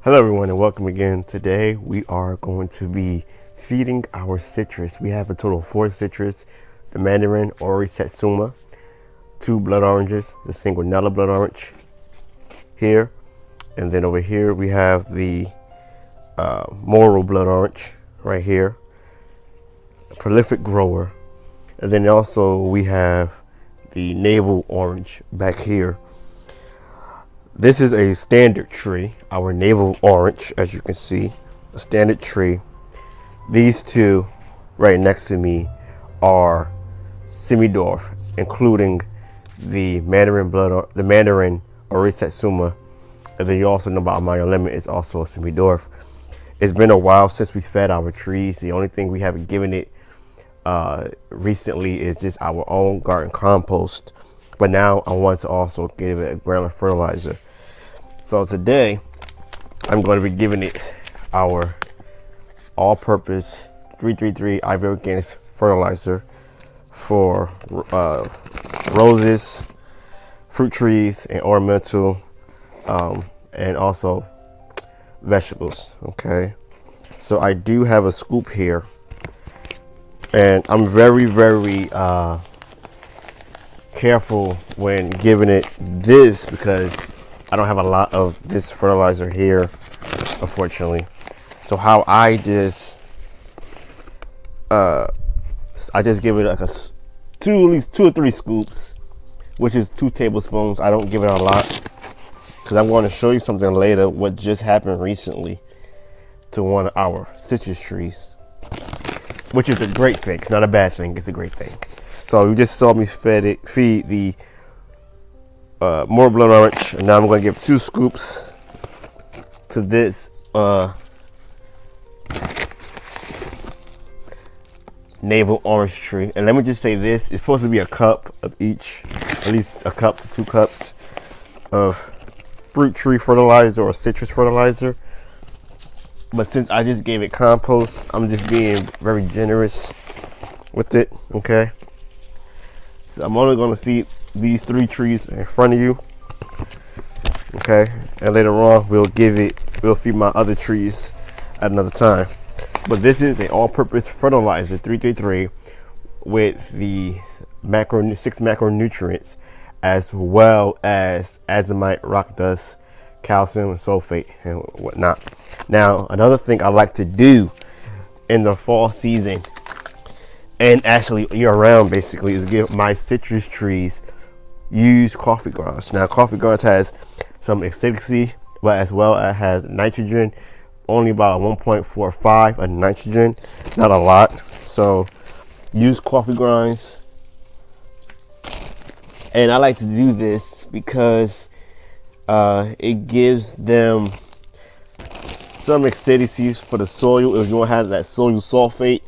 Hello everyone and welcome again. Today we are going to be feeding our citrus. We have a total of 4 citrus: the mandarin, ori, satsuma, 2 blood oranges, the sanguinella blood orange here, and then over here we have the moral blood orange right here, a prolific grower, and then also we have the navel orange back here. This is a standard tree, our navel orange, as you can see, a standard tree. These two right next to me are semi-dwarf, including the mandarin ori satsuma, and then you also know about my lemon is also a semi-dwarf. It's been a while since we fed our trees. The only thing we haven't given it recently is just our own garden compost. But now I want to also give it a granular fertilizer. So today I'm going to be giving it our All Purpose 333 IV Organic Fertilizer for roses, fruit trees, and ornamental, and also vegetables. Okay, so I do have a scoop here, and I'm very careful when giving it this because I don't have a lot of this fertilizer here, unfortunately. So how I just give it like at least 2 or 3 scoops, which is 2 tablespoons. I don't give it a lot because I'm going to show you something later what just happened recently to one of our citrus trees, which is a great thing. It's not a bad thing, it's a great thing. So you just saw me feed the more blood orange, and now I'm going to give 2 scoops to this navel orange tree. And let me just say this, it's supposed to be a cup of each, at least a cup to 2 cups of fruit tree fertilizer or citrus fertilizer. But since I just gave it compost, I'm just being very generous with it. Okay, so I'm only going to feed these 3 trees in front of you. Okay, and later on we'll feed my other trees at another time. But this is an all-purpose fertilizer 333 with the 6 macronutrients, as well as azomite, rock dust, calcium, and sulfate, and whatnot. Now, another thing I like to do in the fall season, and actually year-round basically, is give my citrus trees use coffee grounds. Now, coffee grounds has some acidity, but as well as has nitrogen, only about a 1.45 of nitrogen, not a lot. So use coffee grinds. And I like to do this because it gives them some acidity for the soil. If you want to have that soil sulfate,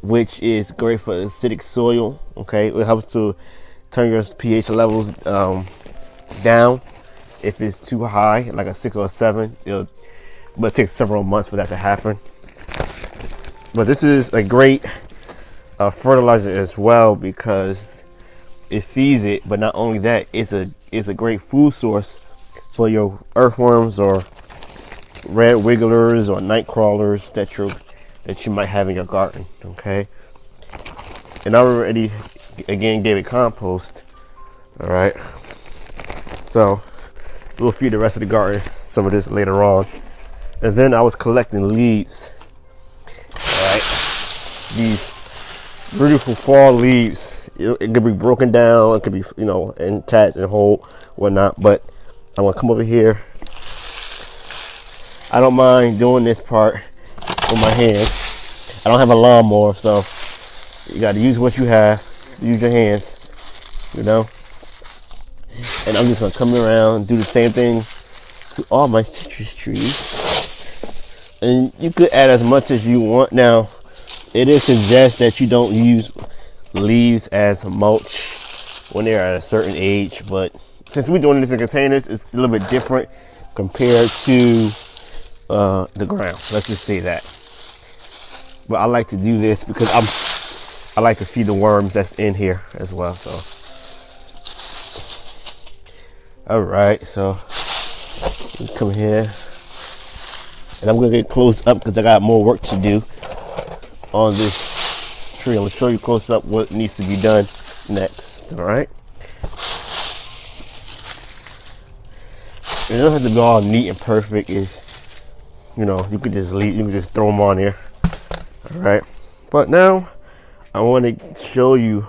which is great for acidic soil. Okay, it helps to turn your pH levels down if it's too high, like a 6 or a 7. But it takes several months for that to happen. But this is a great fertilizer as well because it feeds it. But not only that, it's a great food source for your earthworms or red wigglers or night crawlers that you might have in your garden. Okay, and I already again gave it compost. All right, so we'll feed the rest of the garden some of this later on. And then I was collecting leaves. All right, these beautiful fall leaves. It could be broken down, it could be, intact and whole, whatnot. But I'm gonna come over here. I don't mind doing this part with my hands. I don't have a lawnmower, so you got to use what you have. Use your hands, And I'm just gonna come around and do the same thing to all my citrus trees. And you could add as much as you want. Now, it is suggested that you don't use leaves as mulch when they're at a certain age, but since we're doing this in containers, it's a little bit different compared to the ground. Let's just say that. But I like to do this because I like to feed the worms that's in here as well. So, all right, so let's come here. And I'm gonna get close up because I got more work to do on this tree. I'm gonna show you close up what needs to be done next. All right. It doesn't have to be all neat and perfect. It's, you know, you could just leave, you can just throw them on there. All right. But now I want to show you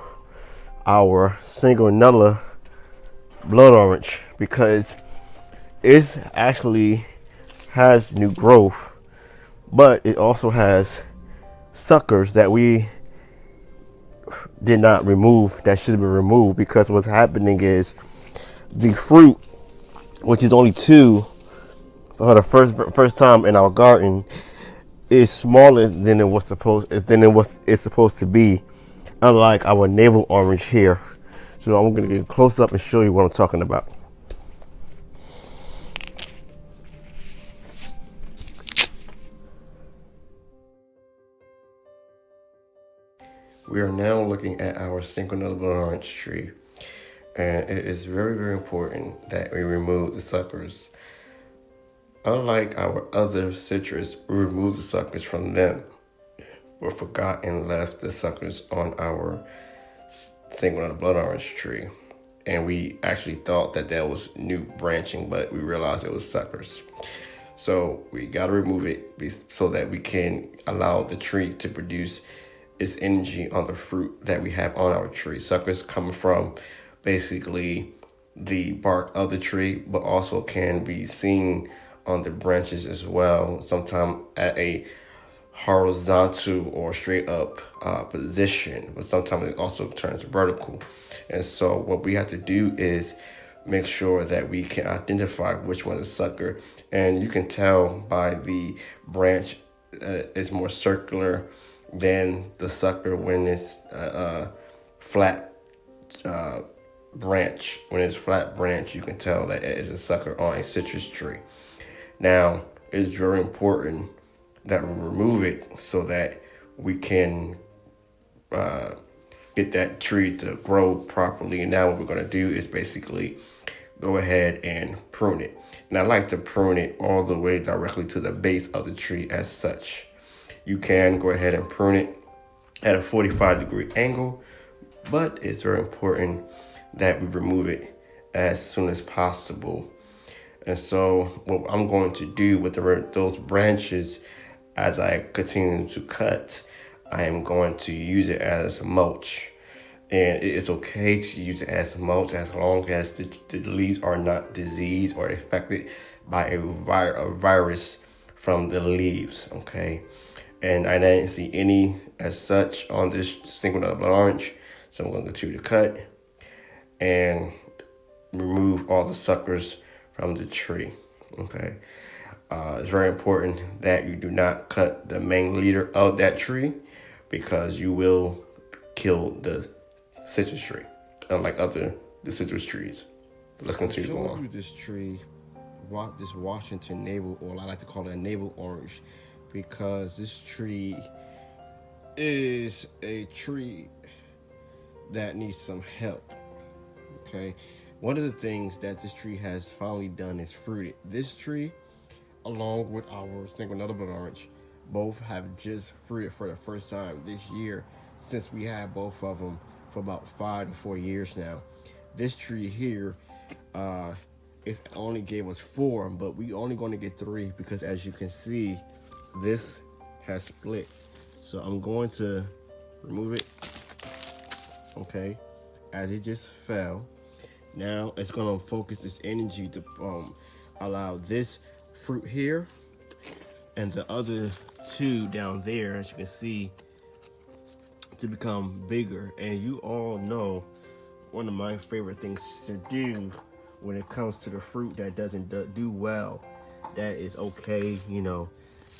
our Njcaligardener blood orange because it actually has new growth, but it also has suckers that we did not remove that should have been removed, because what's happening is the fruit, which is only 2 for the first time in our garden, is smaller than it's supposed to be, unlike our navel orange here. So I'm going to get close up and show you what I'm talking about. We are now looking at our Njcaligardener blood orange tree, and it is very, very important that we remove the suckers. Unlike our other citrus, we remove the suckers from them, but forgot and left the suckers on our Njcaligardener blood orange tree. And we actually thought that was new branching, but we realized it was suckers. So we got to remove it so that we can allow the tree to produce its energy on the fruit that we have on our tree. Suckers come from basically the bark of the tree, but also can be seen on the branches as well, sometimes at a horizontal or straight up position, but sometimes it also turns vertical. And so what we have to do is make sure that we can identify which one is sucker. And you can tell by the branch is more circular than the sucker when it's flat branch. When it's flat branch, you can tell that it is a sucker on a citrus tree. Now, it's very important that we remove it so that we can get that tree to grow properly. And now what we're going to do is basically go ahead and prune it. And I like to prune it all the way directly to the base of the tree as such. You can go ahead and prune it at a 45-degree angle, but it's very important that we remove it as soon as possible. And so what I'm going to do with those branches, as I continue to cut, I am going to use it as mulch. And it's okay to use it as mulch as long as the leaves are not diseased or affected by a virus from the leaves, okay? And I didn't see any as such on this Njcaligardener blood orange. So I'm going to continue to cut and remove all the suckers from the tree, okay? It's very important that you do not cut the main leader of that tree, because you will kill the citrus tree, unlike the citrus trees. But let's continue to go on. This tree, this Washington navel, or I like to call it a navel orange, because this tree is a tree that needs some help, okay? One of the things that this tree has finally done is fruited. This tree, along with our Njcaligardener blood orange, both have just fruited for the first time this year, since we had both of them for about 5 to 4 years now. This tree here, it only gave us 4, but we only going to get 3 because, as you can see, this has split. So I'm going to remove it, okay, as it just fell. Now it's going to focus its energy to allow this fruit here and the other 2 down there, as you can see, to become bigger. And you all know one of my favorite things to do when it comes to the fruit that doesn't do well, that is okay, you know,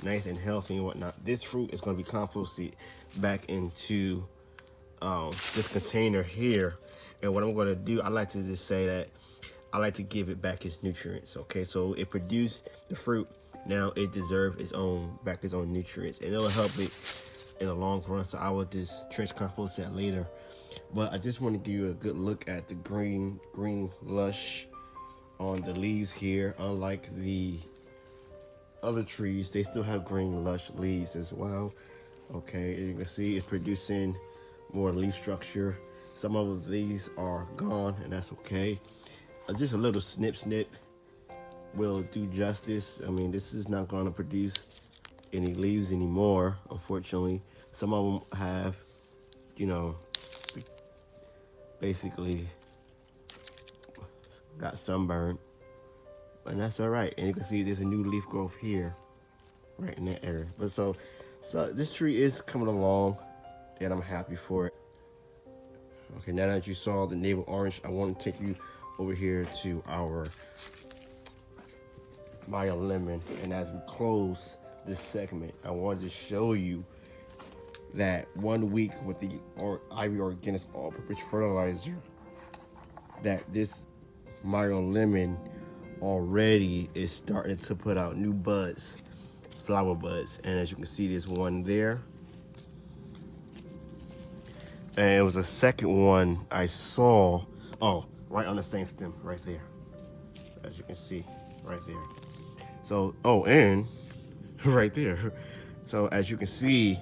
nice and healthy and whatnot. This fruit is going to be composted back into this container here. And what I'm going to do, I like to just say that I like to give it back its nutrients, okay? So it produced the fruit, now it deserves its own nutrients, and it'll help it in the long run. So I will just trench compost that later. But I just want to give you a good look at the green lush on the leaves here. Unlike the other trees, they still have green lush leaves as well. Okay, you can see it's producing more leaf structure. Some of these are gone, and that's okay. Just a little snip will do justice. I mean, this is not going to produce any leaves anymore, unfortunately. Some of them have, you know, basically got sunburned, and that's all right. And you can see there's a new leaf growth here, right in that area. But so this tree is coming along, and I'm happy for it. Okay, now that you saw the navel orange, I want to take you over here to our Maya lemon. And as we close this segment, I wanted to show you that 1 week with the Ivy Organics All Purpose Fertilizer, that this Maya lemon already is starting to put out new buds, flower buds. And as you can see, there's one there. And it was a second one I saw, right on the same stem, right there. As you can see, right there. So, and right there. So as you can see,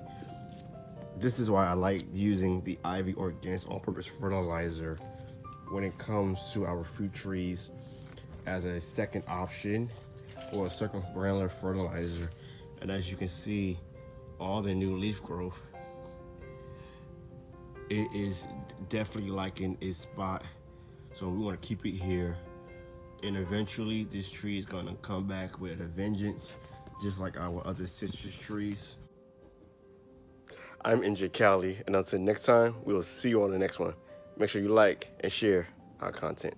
this is why I like using the Ivy Organics All-Purpose Fertilizer when it comes to our fruit trees as a second option or a second granular fertilizer. And as you can see, all the new leaf growth, it is definitely liking its spot. So we want to keep it here. And eventually this tree is going to come back with a vengeance, just like our other citrus trees. I'm Njcali, and until next time, we will see you on the next one. Make sure you like and share our content.